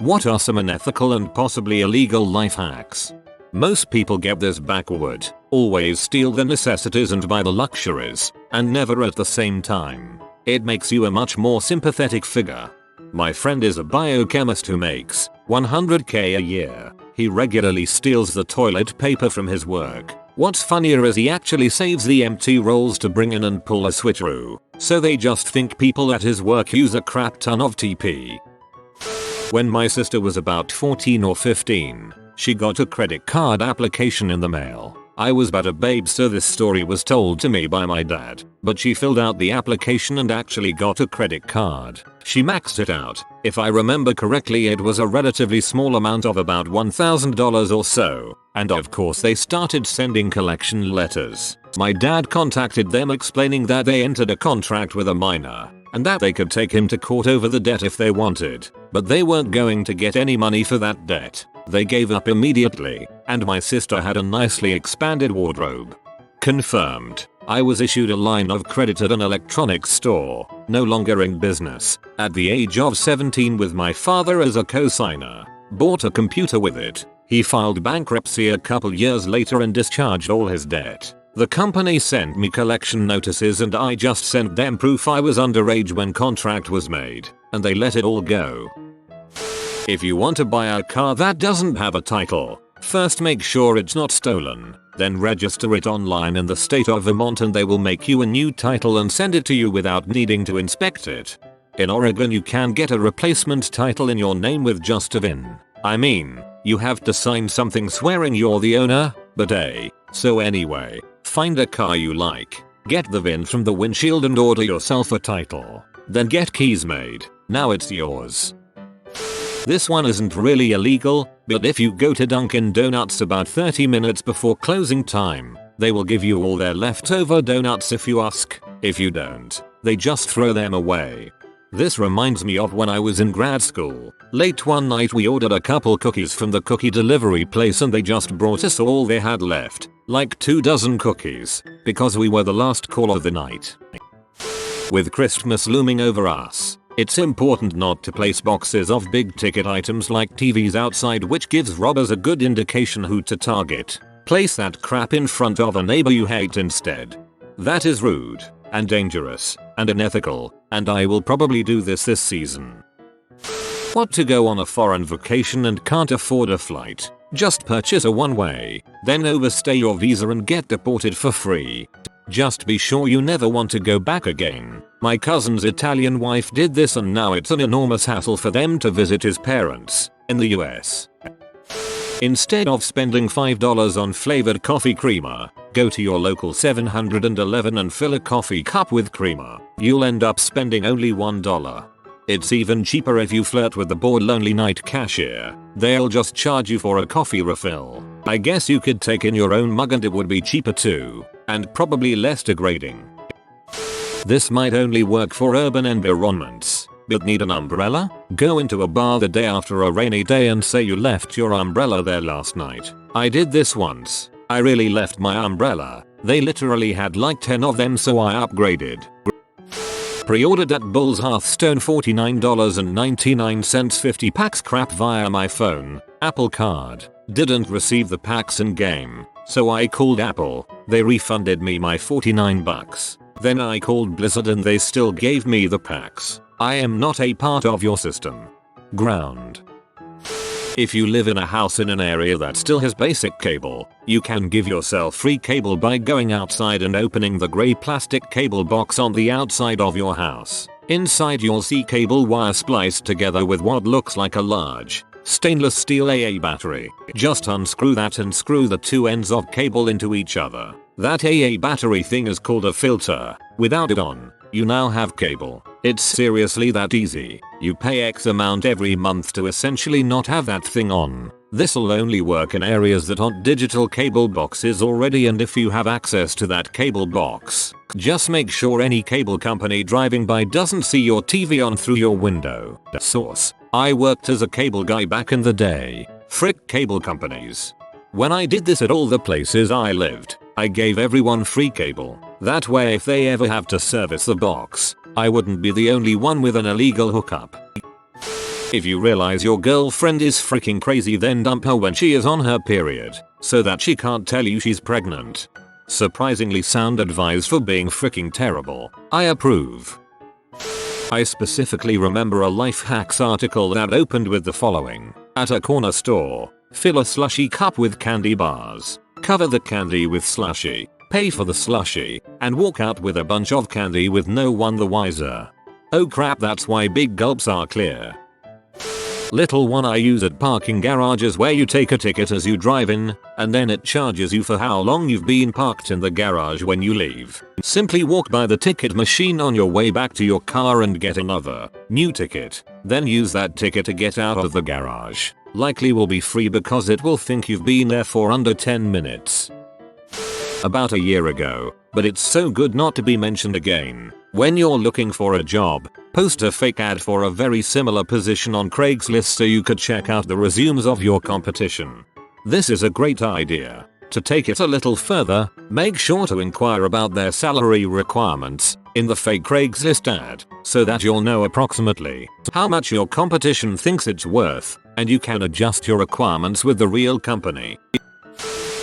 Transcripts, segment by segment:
What are some unethical and possibly illegal life hacks? Most people get this backward, always steal the necessities and buy the luxuries, and never at the same time. It makes you a much more sympathetic figure. My friend is a biochemist who makes $100K a year. He regularly steals the toilet paper from his work. What's funnier is he actually saves the empty rolls to bring in and pull a switcheroo, so they just think people at his work use a crap ton of TP. When my sister was about 14 or 15, she got a credit card application in the mail. I was but a babe, so this story was told to me by my dad, but she filled out the application and actually got a credit card. She maxed it out. If I remember correctly, it was a relatively small amount of about $1,000 or so, and of course they started sending collection letters. My dad contacted them explaining that they entered a contract with a minor, and that they could take him to court over the debt if they wanted, but they weren't going to get any money for that debt. They gave up immediately, and my sister had a nicely expanded wardrobe. Confirmed. I was issued a line of credit at an electronics store, no longer in business, at the age of 17 with my father as a co-signer. Bought a computer with it. He filed bankruptcy a couple years later and discharged all his debt. The company sent me collection notices and I just sent them proof I was underage when contract was made, and they let it all go. If you want to buy a car that doesn't have a title, first make sure it's not stolen, then register it online in the state of Vermont and they will make you a new title and send it to you without needing to inspect it. In Oregon you can get a replacement title in your name with just a VIN. I mean, you have to sign something swearing you're the owner, but so anyway, find a car you like, get the VIN from the windshield and order yourself a title. Then get keys made. Now it's yours. This one isn't really illegal, but if you go to Dunkin' Donuts about 30 minutes before closing time, they will give you all their leftover donuts if you ask. If you don't, they just throw them away. This reminds me of when I was in grad school. Late one night we ordered a couple cookies from the cookie delivery place and they just brought us all they had left, like 24 cookies, because we were the last call of the night. With Christmas looming over us, it's important not to place boxes of big ticket items like TVs outside, which gives robbers a good indication who to target. Place that crap in front of a neighbor you hate instead. That is rude, and dangerous, and unethical, and I will probably do this season. What to go on a foreign vacation and can't afford a flight? Just purchase a one-way, then overstay your visa and get deported for free. Just be sure you never want to go back again. My cousin's Italian wife did this and now it's an enormous hassle for them to visit his parents in the US. Instead of spending $5 on flavored coffee creamer, go to your local 7-Eleven and fill a coffee cup with creamer. You'll end up spending only $1. It's even cheaper if you flirt with the bored lonely night cashier. They'll just charge you for a coffee refill. I guess you could take in your own mug and it would be cheaper too, and probably less degrading. This might only work for urban environments, but need an umbrella? Go into a bar the day after a rainy day and say you left your umbrella there last night. I did this once. I really left my umbrella. They literally had like 10 of them, so I upgraded. Pre-ordered at Bull's Hearthstone $49.99 50 packs crap via my phone, Apple Card. Didn't receive the packs in game, so I called Apple. They refunded me my $49. Then I called Blizzard and they still gave me the packs. I am not a part of your system. Ground. If you live in a house in an area that still has basic cable, you can give yourself free cable by going outside and opening the grey plastic cable box on the outside of your house. Inside you'll see cable wire spliced together with what looks like a large stainless steel AA battery. Just unscrew that and screw the two ends of cable into each other. That AA battery thing is called a filter. Without it on, you now have cable. It's seriously that easy. You pay X amount every month to essentially not have that thing on. This'll only work in areas that aren't digital cable boxes already, and if you have access to that cable box, just make sure any cable company driving by doesn't see your TV on through your window. Source: I worked as a cable guy back in the day. Frick cable companies. When I did this at all the places I lived, I gave everyone free cable. That way if they ever have to service the box, I wouldn't be the only one with an illegal hookup. If you realize your girlfriend is freaking crazy, then dump her when she is on her period, so that she can't tell you she's pregnant. Surprisingly sound advice for being freaking terrible. I approve. I specifically remember a life hacks article that opened with the following. At a corner store, fill a slushy cup with candy bars, cover the candy with slushy, pay for the slushy, and walk out with a bunch of candy with no one the wiser. Oh crap, that's why big gulps are clear. Little one I use at parking garages, where you take a ticket as you drive in, and then it charges you for how long you've been parked in the garage when you leave. Simply walk by the ticket machine on your way back to your car and get another new ticket. Then use that ticket to get out of the garage. Likely will be free because it will think you've been there for under 10 minutes. About a year ago, but it's so good not to be mentioned again. When you're looking for a job, post a fake ad for a very similar position on Craigslist so you could check out the resumes of your competition. This is a great idea. To take it a little further, make sure to inquire about their salary requirements in the fake Craigslist ad, so that you'll know approximately how much your competition thinks it's worth, and you can adjust your requirements with the real company.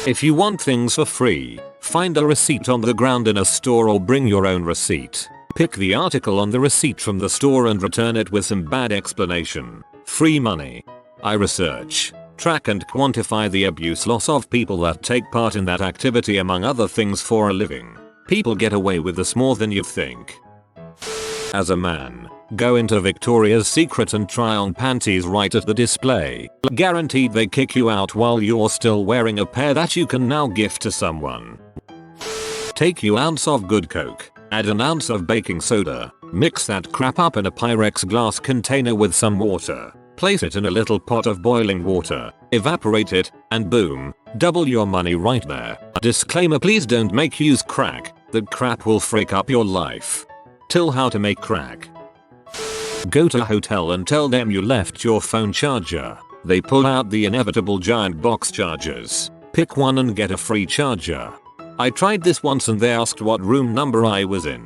If you want things for free, find a receipt on the ground in a store or bring your own receipt. Pick the article on the receipt from the store and return it with some bad explanation. Free money. I research, track and quantify the abuse loss of people that take part in that activity, among other things, for a living. People get away with this more than you think. As a man, go into Victoria's Secret and try on panties right at the display. Guaranteed they kick you out while you're still wearing a pair that you can now gift to someone. Take you ounce of good Coke, add an ounce of baking soda, mix that crap up in a Pyrex glass container with some water, place it in a little pot of boiling water, evaporate it, and boom, double your money right there. Disclaimer: please don't make use crack, that crap will freak up your life. Till how to make crack. Go to a hotel and tell them you left your phone charger. They pull out the inevitable giant box chargers. Pick one and get a free charger. I tried this once and they asked what room number I was in.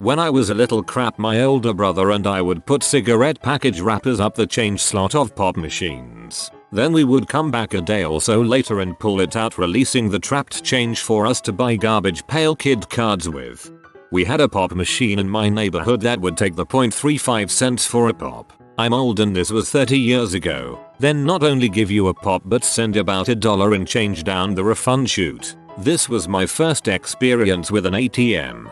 When I was a little crap, my older brother and I would put cigarette package wrappers up the change slot of pop machines. Then we would come back a day or so later and pull it out, releasing the trapped change for us to buy garbage pail kid cards with. We had a pop machine in my neighborhood that would take the 0.35 cents for a pop. I'm old and this was 30 years ago. Then not only give you a pop but send about $1 in change down the refund chute. This was my first experience with an ATM.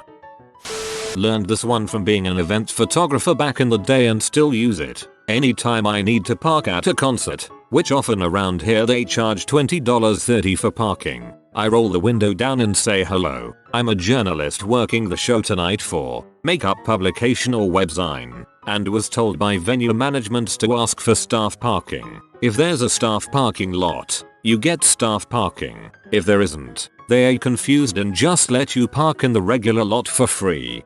Learned this one from being an event photographer back in the day and still use it. Anytime I need to park at a concert, which often around here they charge $20.30 for parking, I roll the window down and say hello. I'm a journalist working the show tonight for makeup publication or webzine, and was told by venue management to ask for staff parking. If there's a staff parking lot, you get staff parking. If there isn't, they are confused and just let you park in the regular lot for free.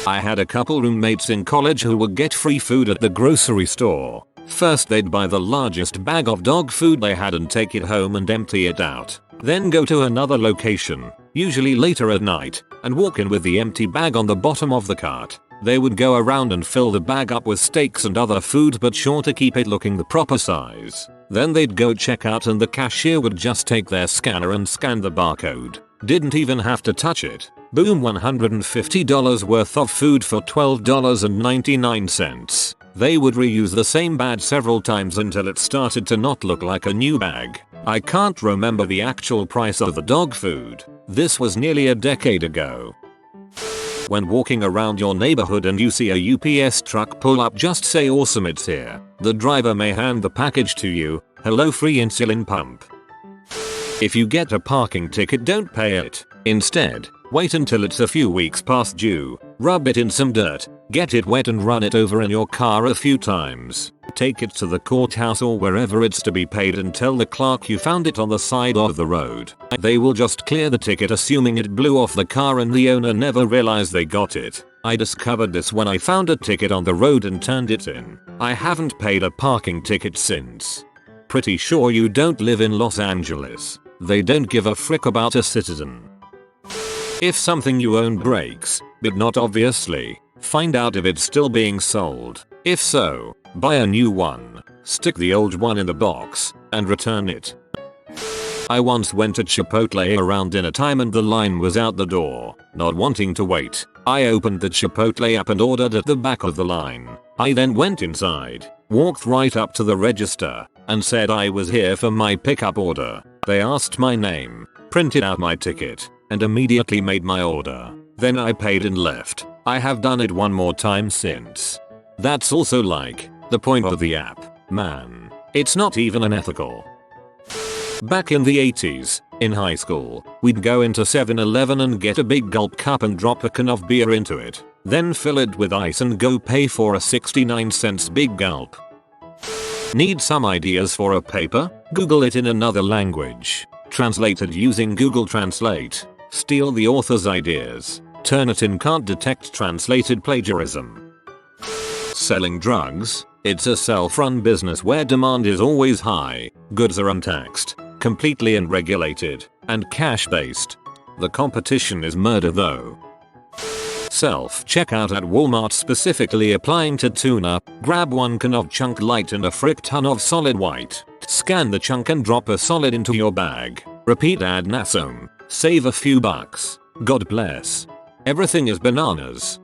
I had a couple roommates in college who would get free food at the grocery store. First they'd buy the largest bag of dog food they had and take it home and empty it out. Then go to another location, usually later at night, and walk in with the empty bag on the bottom of the cart. They would go around and fill the bag up with steaks and other food, but sure to keep it looking the proper size. Then they'd go check out and the cashier would just take their scanner and scan the barcode. Didn't even have to touch it. Boom, $150 worth of food for $12.99. They would reuse the same bag several times until it started to not look like a new bag. I can't remember the actual price of the dog food. This was nearly a decade ago. When walking around your neighborhood and you see a UPS truck pull up, just say awesome, it's here. The driver may hand the package to you. Hello, free insulin pump. If you get a parking ticket, don't pay it. Instead, wait until it's a few weeks past due. Rub it in some dirt, get it wet and run it over in your car a few times. Take it to the courthouse or wherever it's to be paid and tell the clerk you found it on the side of the road. They will just clear the ticket assuming it blew off the car and the owner never realized they got it. I discovered this when I found a ticket on the road and turned it in. I haven't paid a parking ticket since. Pretty sure you don't live in Los Angeles. They don't give a frick about a citizen. If something you own breaks, but not obviously, find out if it's still being sold. If so, buy a new one, stick the old one in the box, and return it. I once went to Chipotle around dinner time and the line was out the door. Not wanting to wait, I opened the Chipotle app and ordered at the back of the line. I then went inside, walked right up to the register, and said I was here for my pickup order. They asked my name, printed out my ticket, and immediately made my order. Then I paid and left. I have done it one more time since. That's also like the point of the app. Man, it's not even unethical. Back in the 80s, in high school, we'd go into 7-Eleven and get a big gulp cup and drop a can of beer into it. Then fill it with ice and go pay for a 69-cent big gulp. Need some ideas for a paper? Google it in another language. Translate it using Google Translate. Steal the author's ideas. Turnitin can't detect translated plagiarism. Selling drugs? It's a self-run business where demand is always high, goods are untaxed, completely unregulated, and cash-based. The competition is murder though. Self-checkout at Walmart specifically applying to tuna, grab one can of chunk light and a frick ton of solid white. Scan the chunk and drop a solid into your bag. Repeat ad nasum. Save a few bucks. God bless. Everything is bananas.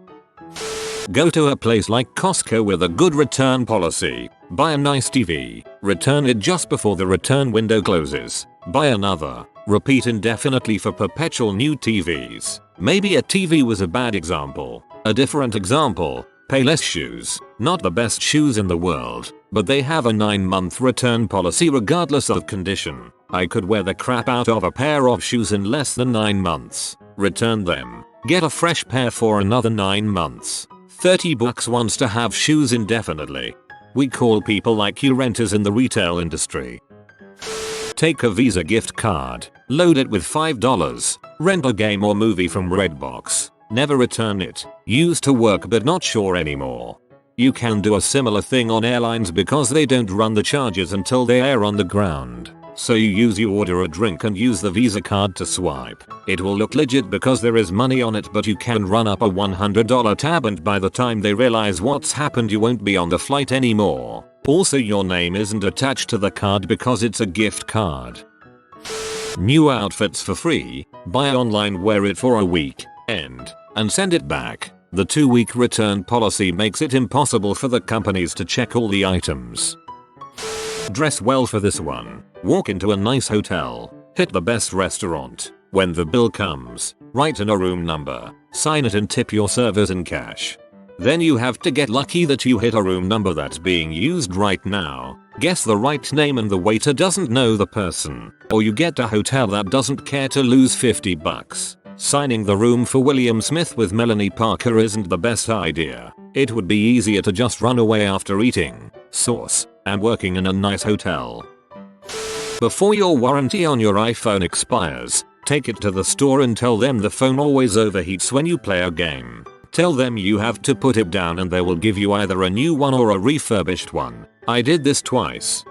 Go to a place like Costco with a good return policy. Buy a nice TV. Return it just before the return window closes. Buy another. Repeat indefinitely for perpetual new TVs. Maybe a TV was a bad example. A different example. Payless shoes. Not the best shoes in the world, but they have a 9-month return policy regardless of condition. I could wear the crap out of a pair of shoes in less than 9 months. Return them. Get a fresh pair for another 9 months. $30 wants to have shoes indefinitely. We call people like you renters in the retail industry. Take a Visa gift card, load it with $5, rent a game or movie from Redbox, never return it, used to work but not sure anymore. You can do a similar thing on airlines because they don't run the charges until they are on the ground. So you order a drink and use the Visa card to swipe. It will look legit because there is money on it, but you can run up a $100 tab and by the time they realize what's happened you won't be on the flight anymore. Also your name isn't attached to the card because it's a gift card. New outfits for free, buy online, wear it for a week, and send it back. The 2-week return policy makes it impossible for the companies to check all the items. Dress well for this one. Walk into a nice hotel, hit the best restaurant. When the bill comes, write in a room number, sign it and tip your servers in cash. Then you have to get lucky that you hit a room number that's being used right now. Guess the right name and the waiter doesn't know the person. Or you get a hotel that doesn't care to lose $50. Signing the room for William Smith with Melanie Parker isn't the best idea. It would be easier to just run away after eating sauce and working in a nice hotel. Before your warranty on your iPhone expires, take it to the store and tell them the phone always overheats when you play a game. Tell them you have to put it down and they will give you either a new one or a refurbished one. I did this twice.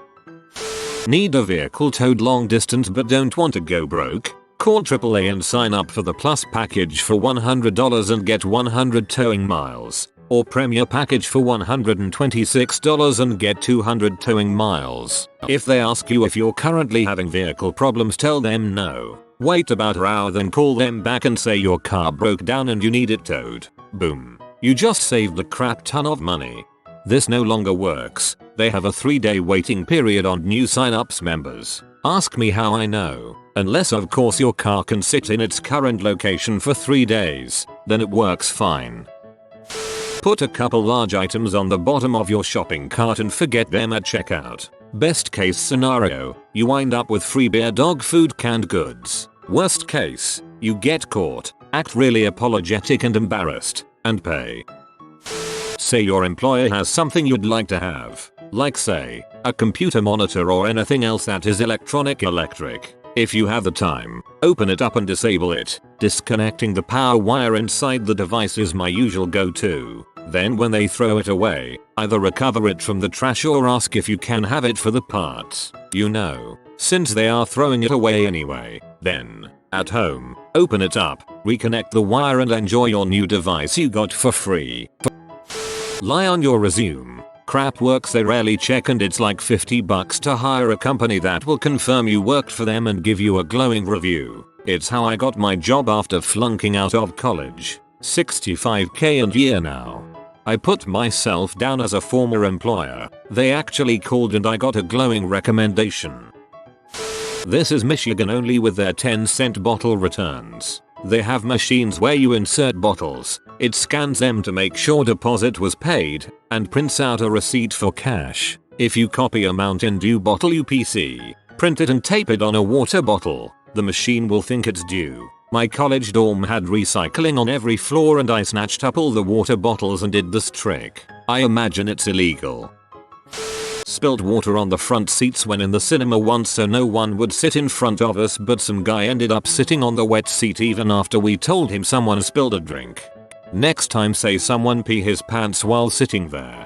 Need a vehicle towed long distance but don't want to go broke? Call AAA and sign up for the Plus package for $100 and get 100 towing miles. Or Premier package for $126 and get 200 towing miles. If they ask you if you're currently having vehicle problems, tell them no. Wait about an hour, then call them back and say your car broke down and you need it towed. Boom. You just saved a crap ton of money. This no longer works. They have a 3-day waiting period on new sign-ups members. Ask me how I know. Unless of course your car can sit in its current location for 3 days, then it works fine. Put a couple large items on the bottom of your shopping cart and forget them at checkout. Best case scenario, you wind up with free beer, dog food, canned goods. Worst case, you get caught, act really apologetic and embarrassed, and pay. Say your employer has something you'd like to have, like say, a computer monitor or anything else that is electric. If you have the time, open it up and disable it. Disconnecting the power wire inside the device is my usual go-to. Then when they throw it away, either recover it from the trash or ask if you can have it for the parts. You know, since they are throwing it away anyway. Then, at home, open it up, reconnect the wire and enjoy your new device you got for free. Lie on your resume. Crap works they rarely check, and it's like $50 to hire a company that will confirm you worked for them and give you a glowing review. It's how I got my job after flunking out of college. $65K a year now. I put myself down as a former employer. They actually called and I got a glowing recommendation. This is Michigan only with their 10-cent bottle returns. They have machines where you insert bottles, it scans them to make sure deposit was paid, and prints out a receipt for cash. If you copy a Mountain Dew bottle UPC, print it and tape it on a water bottle, the machine will think it's due. My college dorm had recycling on every floor and I snatched up all the water bottles and did this trick. I imagine it's illegal. Spilled water on the front seats when in the cinema once, so no one would sit in front of us, but some guy ended up sitting on the wet seat even after we told him someone spilled a drink. Next time say someone pee his pants while sitting there.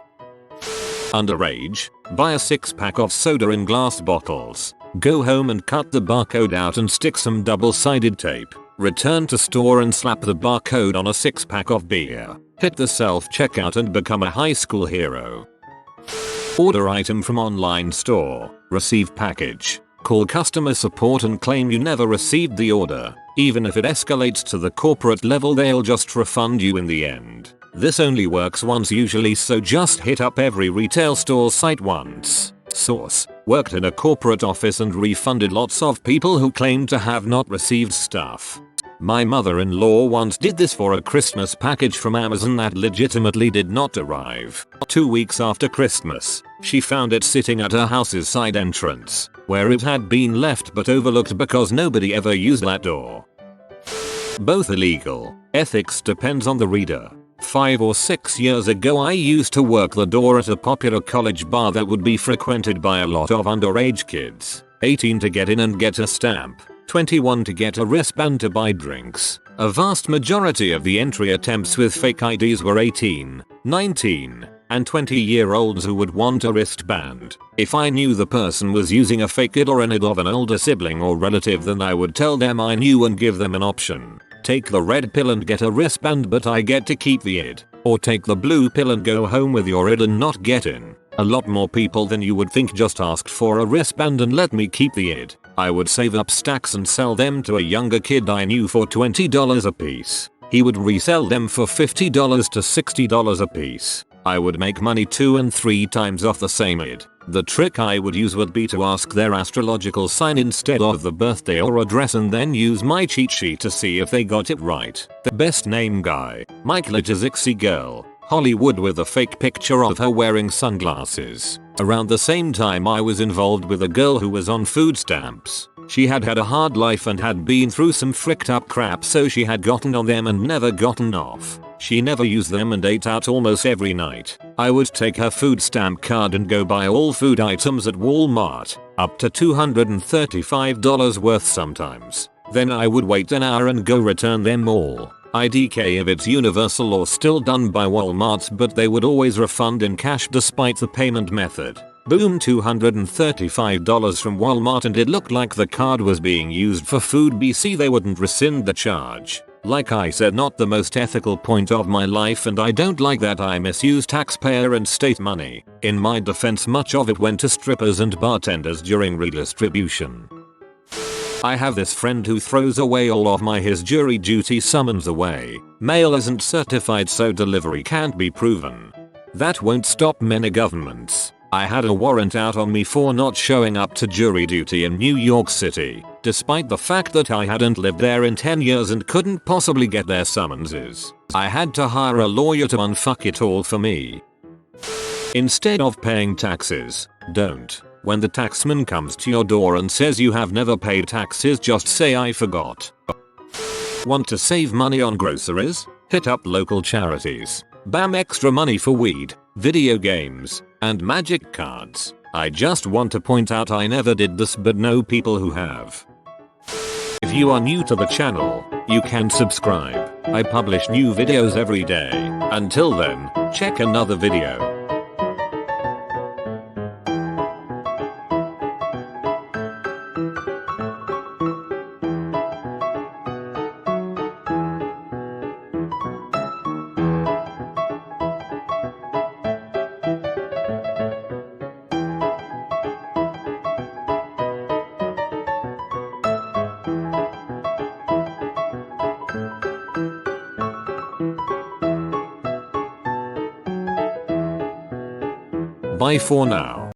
Underage, buy a 6-pack of soda in glass bottles. Go home and cut the barcode out and stick some double-sided tape. Return to store and slap the barcode on a 6-pack of beer. Hit the self-checkout and become a high school hero. Order item from online store. Receive package. Call customer support and claim you never received the order. Even if it escalates to the corporate level, they'll just refund you in the end. This only works once usually, so just hit up every retail store site once. Source: worked in a corporate office and refunded lots of people who claimed to have not received stuff. My mother-in-law once did this for a Christmas package from Amazon that legitimately did not arrive. 2 weeks after Christmas, she found it sitting at her house's side entrance, where it had been left but overlooked because nobody ever used that door. Both illegal. Ethics depends on the reader. 5 or 6 years ago I used to work the door at a popular college bar that would be frequented by a lot of underage kids. 18 to get in and get a stamp. 21 to get a wristband to buy drinks. A vast majority of the entry attempts with fake IDs were 18, 19, and 20-year-olds who would want a wristband. If I knew the person was using a fake ID or an ID of an older sibling or relative, then I would tell them I knew and give them an option. Take the red pill and get a wristband, but I get to keep the ID. Or take the blue pill and go home with your ID and not get in. A lot more people than you would think just asked for a wristband and let me keep the ID. I would save up stacks and sell them to a younger kid I knew for $20 a piece. He would resell them for $50 to $60 a piece. I would make money 2 and 3 times off the same ID. The trick I would use would be to ask their astrological sign instead of the birthday or address and then use my cheat sheet to see if they got it right. The best name guy, Mike Litazixi girl, Hollywood, with a fake picture of her wearing sunglasses. Around the same time I was involved with a girl who was on food stamps. She had had a hard life and had been through some fricked up crap, so she had gotten on them and never gotten off. She never used them and ate out almost every night. I would take her food stamp card and go buy all food items at Walmart, up to $235 worth sometimes. Then I would wait an hour and go return them all. IDK if it's universal or still done by Walmart, but they would always refund in cash despite the payment method. Boom, $235 from Walmart, and it looked like the card was being used for food BC. They wouldn't rescind the charge. Like I said, not the most ethical point of my life, and I don't like that I misuse taxpayer and state money. In my defense, much of it went to strippers and bartenders during redistribution. I have this friend who throws away all of his jury duty summons away. Mail isn't certified, so delivery can't be proven. That won't stop many governments. I had a warrant out on me for not showing up to jury duty in New York City, despite the fact that I hadn't lived there in 10 years and couldn't possibly get their summonses. I had to hire a lawyer to unfuck it all for me. Instead of paying taxes, don't. When the taxman comes to your door and says you have never paid taxes, just say I forgot. Want to save money on groceries? Hit up local charities. Bam, extra money for weed, video games, and magic cards. I just want to point out I never did this, but know people who have. If you are new to the channel, you can subscribe. I publish new videos every day. Until then, check another video. Bye for now.